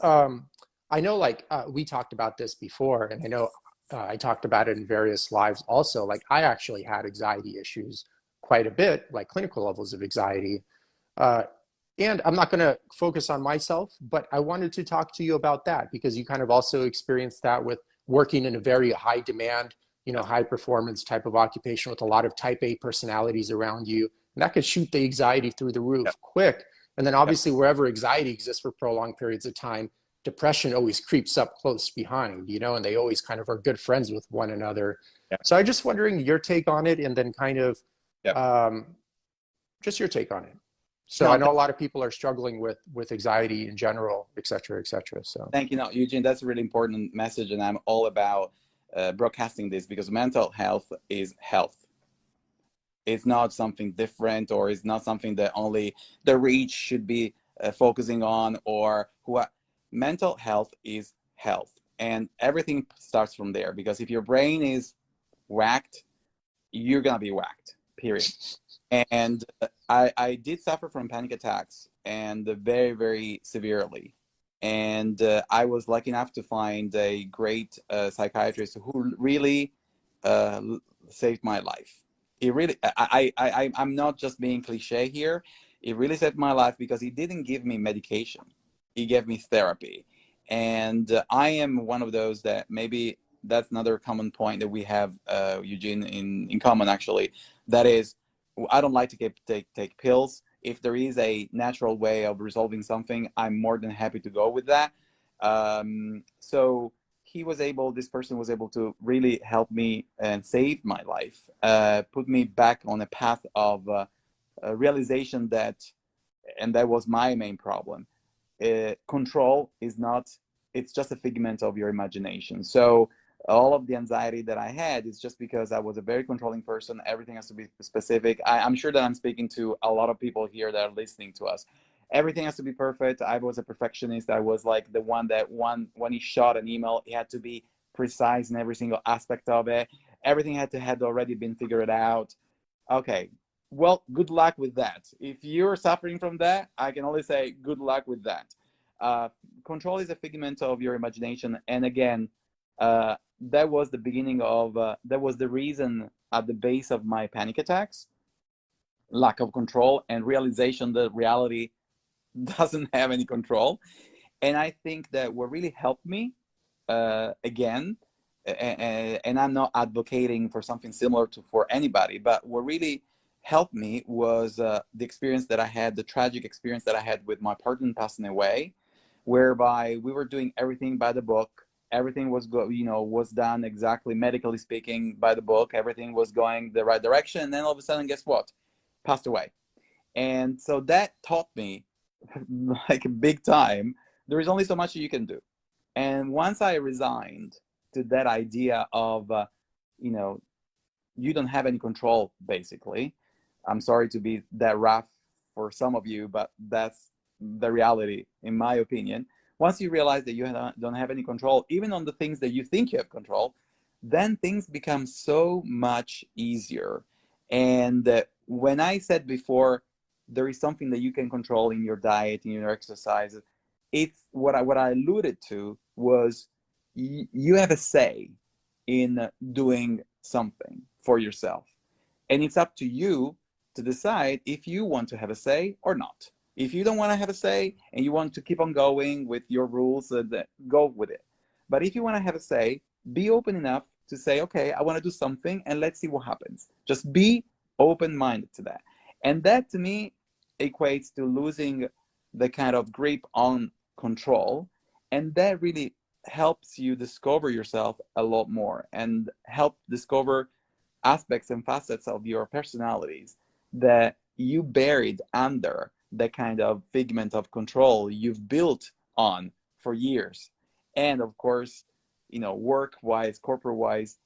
A: I know like we talked about this before, and I know I talked about it in various lives also. Like I actually had anxiety issues quite a bit, like clinical levels of anxiety. And I'm not going to focus on myself, but I wanted to talk to you about that because you kind of also experienced that with working in a very high demand, high performance type of occupation with a lot of type A personalities around you. And that could shoot the anxiety through the roof quick. And then obviously wherever anxiety exists for prolonged periods of time, depression always creeps up close behind, and they always kind of are good friends with one another. So I'm just wondering your take on it, and then kind of just your take on it. So I know a lot of people are struggling with anxiety in general, et cetera, et cetera. So
B: thank you. No, Eugene, that's a really important message. And I'm all about broadcasting this because mental health is health. It's not something different, or it's not something that only the rich should be focusing on, or mental health is health. And everything starts from there, because if your brain is whacked, you're going to be whacked, period. And I did suffer from panic attacks, and very, very severely. And I was lucky enough to find a great psychiatrist who really saved my life. It really, I'm not just being cliche here. It really saved my life because he didn't give me medication. He gave me therapy. And I am one of those that, maybe that's another common point that we have, Eugene, in common, actually. That is, I don't like to take pills. If there is a natural way of resolving something, I'm more than happy to go with that. So this person was able to really help me and save my life, put me back on a path of realization that, and that was my main problem. Control is not, it's just a figment of your imagination. So all of the anxiety that I had is just because I was a very controlling person. Everything has to be specific. I'm sure that I'm speaking to a lot of people here that are listening to us. Everything has to be perfect. I was a perfectionist. I was like the one that when he shot an email, it had to be precise in every single aspect of it. Everything had already been figured out. Okay, well, good luck with that. If you're suffering from that, I can only say good luck with that. Control is a figment of your imagination. And again, that was the beginning of, that was the reason at the base of my panic attacks, lack of control and realization that reality doesn't have any control. And I think that what really helped me, again, and I'm not advocating for something similar to for anybody, but what really helped me was the experience that I had, the tragic experience that I had with my partner passing away, whereby we were doing everything by the book. Everything was was done exactly, medically speaking, by the book. Everything was going the right direction. And then all of a sudden, guess what? Passed away. And so that taught me, like big time, there is only so much you can do. And once I resigned to that idea of, you don't have any control, basically. I'm sorry to be that rough for some of you, but that's the reality, in my opinion. Once you realize that you don't have any control, even on the things that you think you have control, then things become so much easier. And when I said before, there is something that you can control in your diet, in your exercise, it's what I alluded to was you have a say in doing something for yourself. And it's up to you to decide if you want to have a say or not. If you don't want to have a say and you want to keep on going with your rules, go with it. But if you want to have a say, be open enough to say, okay, I want to do something and let's see what happens. Just be open-minded to that. And that to me equates to losing the kind of grip on control. And that really helps you discover yourself a lot more and help discover aspects and facets of your personalities that you buried under the kind of figment of control you've built on for years. And of course, work-wise, corporate-wise,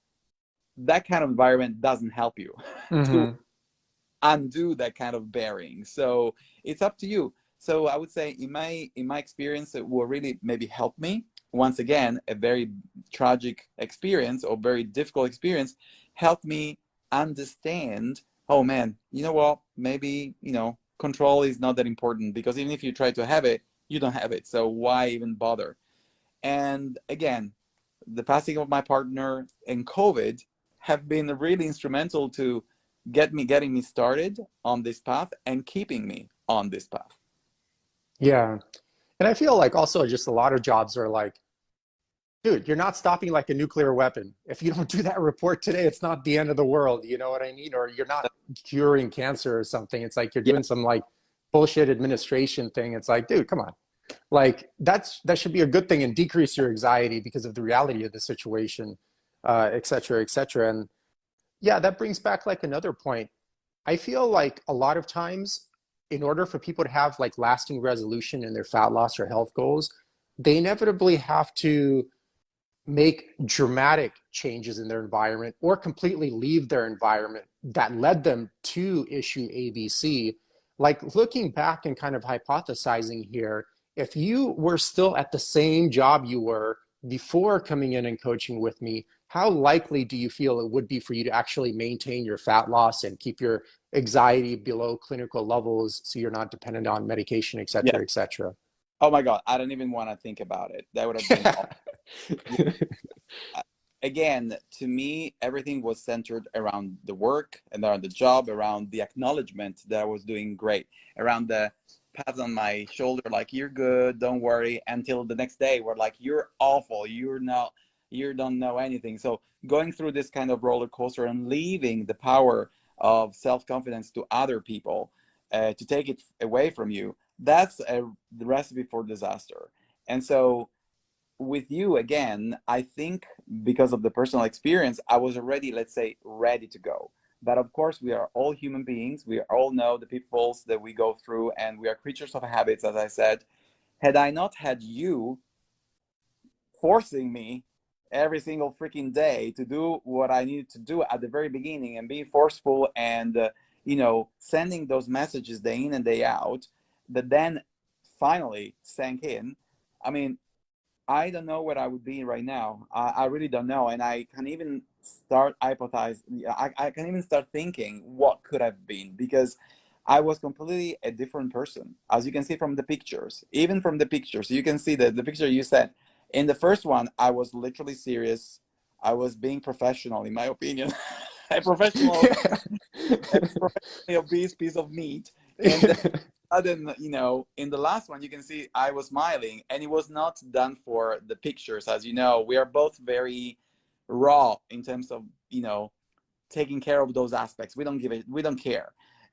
B: that kind of environment doesn't help you to undo that kind of bearing. So it's up to you. So I would say in my experience, it will really maybe help me. Once again, a very tragic experience or very difficult experience helped me understand, oh man, you know what, maybe, control is not that important, because even if you try to have it, you don't have it. So why even bother? And again, the passing of my partner and COVID have been really instrumental to getting me started on this path and keeping me on this path.
A: Yeah. And I feel like also just a lot of jobs are like, dude, you're not stopping like a nuclear weapon. If you don't do that report today, it's not the end of the world. You know what I mean? Or you're not curing cancer or something. It's like you're
B: Yeah.
A: doing some like bullshit administration thing. It's like, dude, come on. Like that should be a good thing and decrease your anxiety because of the reality of the situation, et cetera, et cetera. And yeah, that brings back like another point. I feel like a lot of times, in order for people to have like lasting resolution in their fat loss or health goals, they inevitably have to make dramatic changes in their environment or completely leave their environment that led them to issue ABC. Like looking back and kind of hypothesizing here, if you were still at the same job you were before coming in and coaching with me, how likely do you feel it would be for you to actually maintain your fat loss and keep your anxiety below clinical levels so you're not dependent on medication, et
B: Yeah.
A: cetera, et cetera?
B: Oh my God, I don't even want to think about it. That would have been again, to me, everything was centered around the work and around the job, around the acknowledgement that I was doing great, around the pats on my shoulder, like, you're good, don't worry, until the next day we're like, you're awful, you don't know anything. So going through this kind of roller coaster and leaving the power of self-confidence to other people, to take it away from you, that's the recipe for disaster. And so with you again, I think because of the personal experience, I was already, let's say, ready to go. But of course, we are all human beings. We all know the pitfalls that we go through, and we are creatures of habits, as I said. Had I not had you forcing me every single freaking day to do what I needed to do at the very beginning, and being forceful, and sending those messages day in and day out, that then finally sank in. I mean, I don't know where I would be right now. I really don't know, and I can even start hypothesizing. I can even start thinking what could have been, because I was completely a different person, as you can see from the pictures. Even from the pictures, you can see that the picture you sent. In the first one, I was literally serious. I was being professional, in my opinion, a professional, a professionally obese piece of meat. And then, in the last one, you can see I was smiling, and it was not done for the pictures. As you know, we are both very raw in terms of, taking care of those aspects. We don't care.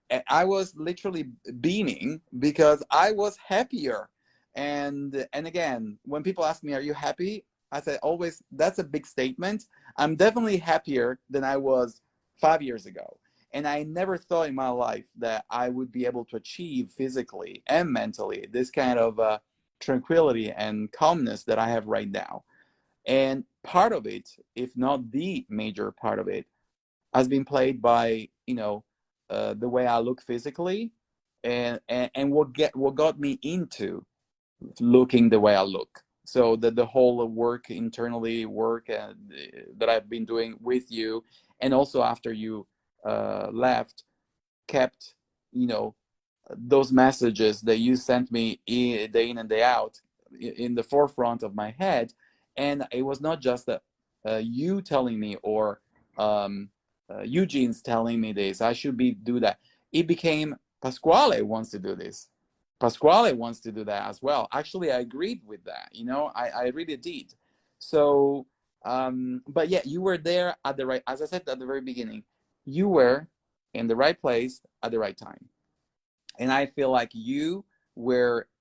B: And I was literally beaming because I was happier. And again, when people ask me, are you happy? I say always, that's a big statement. I'm definitely happier than I was 5 years ago. And I never thought in my life that I would be able to achieve physically and mentally this kind of tranquility and calmness that I have right now. And part of it, if not the major part of it, has been played by, the way I look physically, and what got me into looking the way I look. So the whole work internally, that I've been doing with you, and also after you left, kept, those messages that you sent me day in and day out in the forefront of my head. And it was not just you telling me, or Eugene's telling me this, I should do that. It became Pasquale wants to do this. Pasquale wants to do that as well. Actually, I agreed with that. I really did. So, but yeah, you were there at the right, as I said at the very beginning, you were in the right place at the right time. And I feel like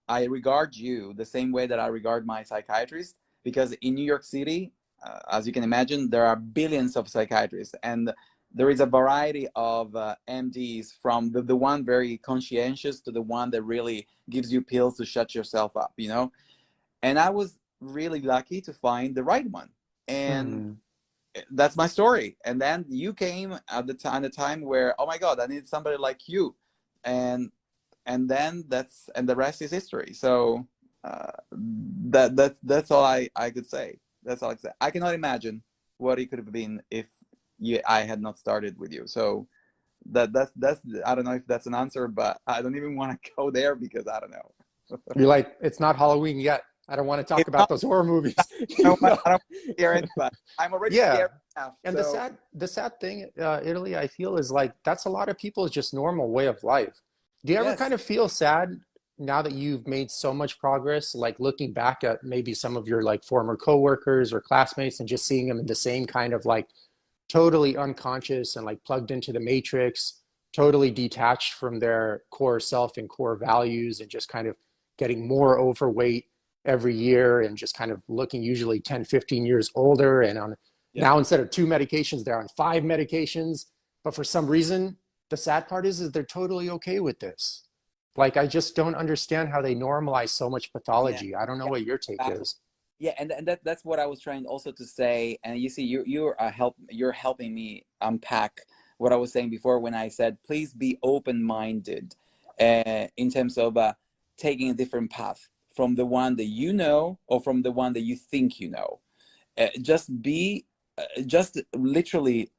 B: I regard you the same way that I regard my psychiatrist, because in New York City, as you can imagine, there are billions of psychiatrists, and there is a variety of MDs, from the one very conscientious to the one that really gives you pills to shut yourself up, And I was really lucky to find the right one. And that's my story. And then you came at the time where, oh my God, I need somebody like you. And then the rest is history. So that's all I could say. That's all I could say. I cannot imagine what it could have been if I had not started with you. So that's I don't know if that's an answer, but I don't even want to go there, because I don't know.
A: You're like, it's not Halloween yet. I don't want to talk about those horror movies.
B: I don't want to scare it, but I'm already scared enough.
A: And
B: so.
A: the sad thing, Italy, I feel, is like that's a lot of people's just normal way of life. Do you ever
B: Yes.
A: kind of feel sad now that you've made so much progress, like looking back at maybe some of your like former coworkers or classmates, and just seeing them in the same kind of like totally unconscious and like plugged into the matrix, totally detached from their core self and core values, and just kind of getting more overweight every year, and just kind of looking usually 10, 15 years older, and on now, instead of 2 medications, they're on 5 medications. But for some reason, the sad part is they're totally okay with this. Like, I just don't understand how they normalize so much pathology. I don't know what your take is.
B: Yeah, and that's what I was trying also to say. And you see, you're helping me unpack what I was saying before, when I said, please be open-minded in terms of taking a different path from the one that you know, or from the one that you think you know. Just literally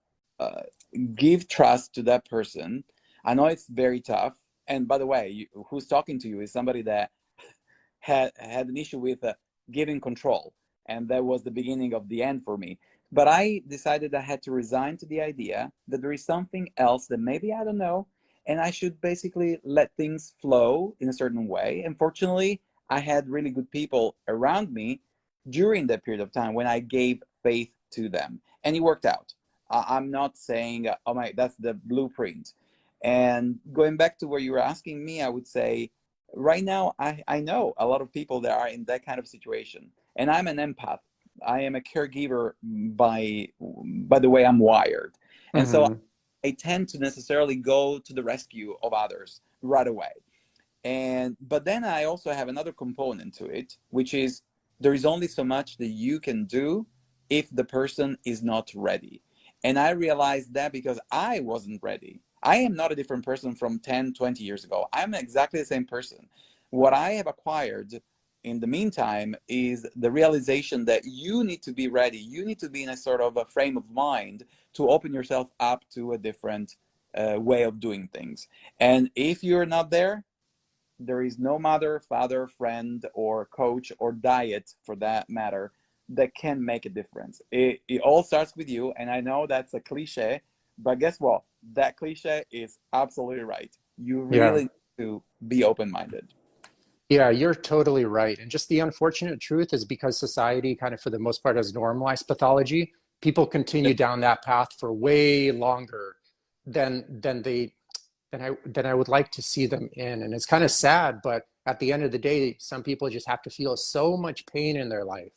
B: give trust to that person. I know it's very tough. And by the way, who's talking to you is somebody that had an issue with giving control, and that was the beginning of the end for me. But I decided I had to resign to the idea that there is something else that maybe I don't know, and I should basically let things flow in a certain way. And fortunately, I had really good people around me during that period of time when I gave faith to them, and it worked out. I'm not saying, oh my, that's the blueprint. And going back to where you were asking me, I would say, right now, I know a lot of people that are in that kind of situation. and I'm an empath. I am a caregiver by the way I'm wired. And so I tend to necessarily go to the rescue of others right away. But then I also have another component to it, which is there is only so much that you can do if the person is not ready. And I realized that because I wasn't ready. I am not a different person from 10, 20 years ago. I'm exactly the same person. What I have acquired in the meantime is the realization that you need to be ready. You need to be in a sort of a frame of mind to open yourself up to a different way of doing things. And if you're not there, there is no mother, father, friend, or coach, or diet, for that matter, that can make a difference. It all starts with you, and I know that's a cliche, but guess what? That cliche is absolutely right. You really need to be open-minded.
A: Yeah, you're totally right. And just the unfortunate truth is because society kind of for the most part has normalized pathology, people continue down that path for way longer than I would like to see them in. And it's kind of sad, but at the end of the day, some people just have to feel so much pain in their life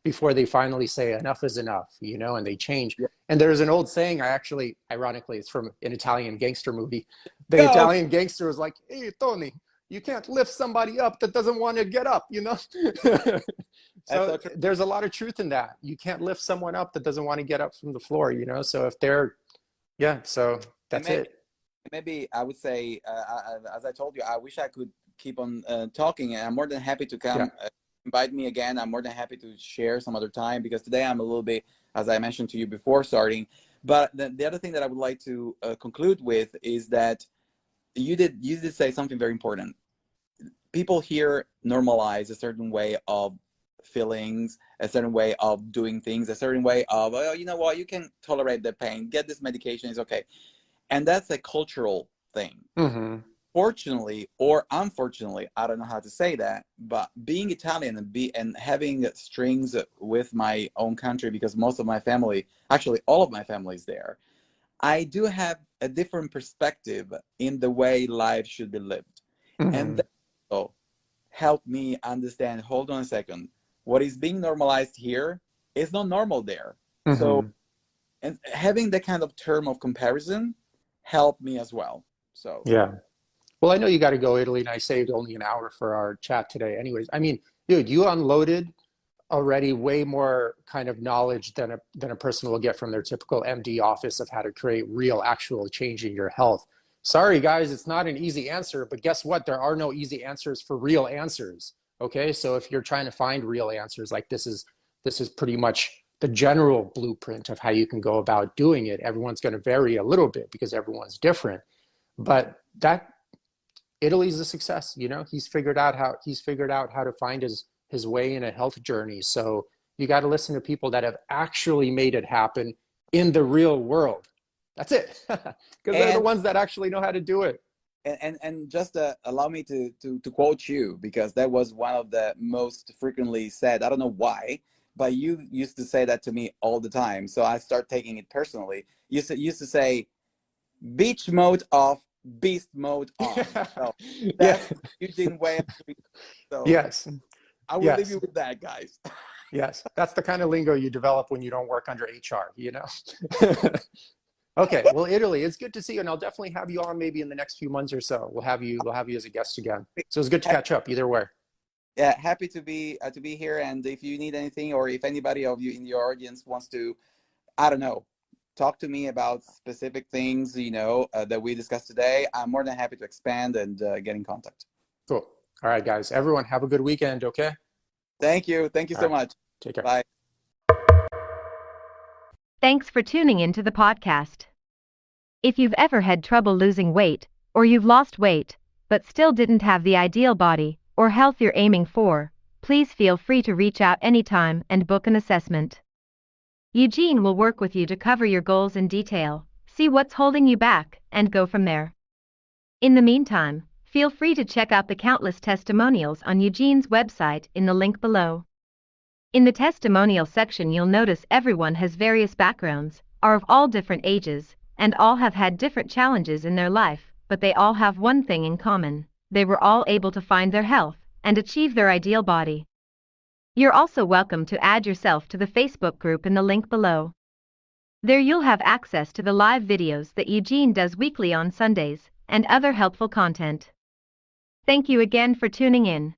A: before they finally say enough is enough, and they change.
B: Yeah.
A: And there's an old saying, ironically, it's from an Italian gangster movie. The
B: Go!
A: Italian gangster was like, "Hey, Tony, you can't lift somebody up that doesn't want to get up, So there's a lot of truth in that. You can't lift someone up that doesn't want to get up from the floor, So if they're, so that's it.
B: Maybe I would say, as I told you, I wish I could keep on talking, and I'm more than happy to come. Invite me again. I'm more than happy to share some other time, because today I'm a little bit, as I mentioned to you before starting. But the other thing that I would like to conclude with is that you did say something very important. People here normalize a certain way of feelings, a certain way of doing things, a certain way of, oh, you know what, you can tolerate the pain, get this medication, it's okay. And that's a cultural thing. Fortunately or unfortunately, I don't know how to say that, but being Italian and having strings with my own country, because most of my family, actually all of my family is there, I do have a different perspective in the way life should be lived. And that also helped me understand, hold on a second, what is being normalized here is not normal there. So, and having that kind of term of comparison helped me as well. So
A: yeah. Well, I know you got to go, Italy, and I saved only an hour for our chat today. Anyways, I mean, dude, you unloaded already way more kind of knowledge than a person will get from their typical MD office of how to create real, actual change in your health. Sorry, guys, it's not an easy answer, but guess what? There are no easy answers for real answers. Okay, so if you're trying to find real answers, like this is pretty much the general blueprint of how you can go about doing it. Everyone's going to vary a little bit because everyone's different, but that Italy's a success. He's figured out how to find his way in a health journey. So you got to listen to people that have actually made it happen in the real world. That's it, because they're the ones that actually know how to do it.
B: And just allow me to quote you, because that was one of the most frequently said. I don't know why, but you used to say that to me all the time. So I start taking it personally. You used to say, "Beach mode off, beast mode on." So that's Eugene way of doing it. So
A: yes,
B: I will leave you with that, guys.
A: Yes, that's the kind of lingo you develop when you don't work under HR. Okay, well, Italy, it's good to see you, and I'll definitely have you on maybe in the next few months or so. We'll have you as a guest again. So it's good to catch up either way.
B: Yeah, happy to be here. And if you need anything, or if anybody of you in your audience wants to, I don't know, talk to me about specific things, that we discussed today, I'm more than happy to expand and get in contact.
A: Cool. All right, guys. Everyone, have a good weekend. Okay.
B: Thank you. Thank you so much.
A: Take care.
B: Bye.
D: Thanks for tuning into the podcast. If you've ever had trouble losing weight, or you've lost weight, but still didn't have the ideal body or health you're aiming for, please feel free to reach out anytime and book an assessment. Eugene will work with you to cover your goals in detail, see what's holding you back, and go from there. In the meantime, feel free to check out the countless testimonials on Eugene's website in the link below. In the testimonial section, you'll notice everyone has various backgrounds, are of all different ages, and all have had different challenges in their life, but they all have one thing in common: they were all able to find their health and achieve their ideal body. You're also welcome to add yourself to the Facebook group in the link below. There you'll have access to the live videos that Eugene does weekly on Sundays, and other helpful content. Thank you again for tuning in.